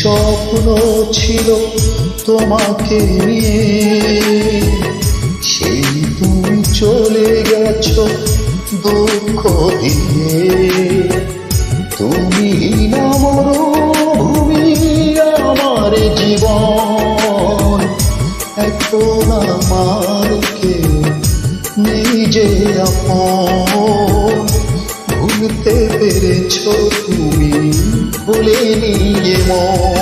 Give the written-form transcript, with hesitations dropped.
স্বপ্ন ছিল তোমাকে নিয়ে, সেই তুমি চলে গেছো দুঃখ দিয়ে। তুমি না মরুভূমি আমার জীবন, এখন আমার কেউ নেই যে আপন। ভুলতে পেরেছো তুমি, ভুলে নিয়ে মন।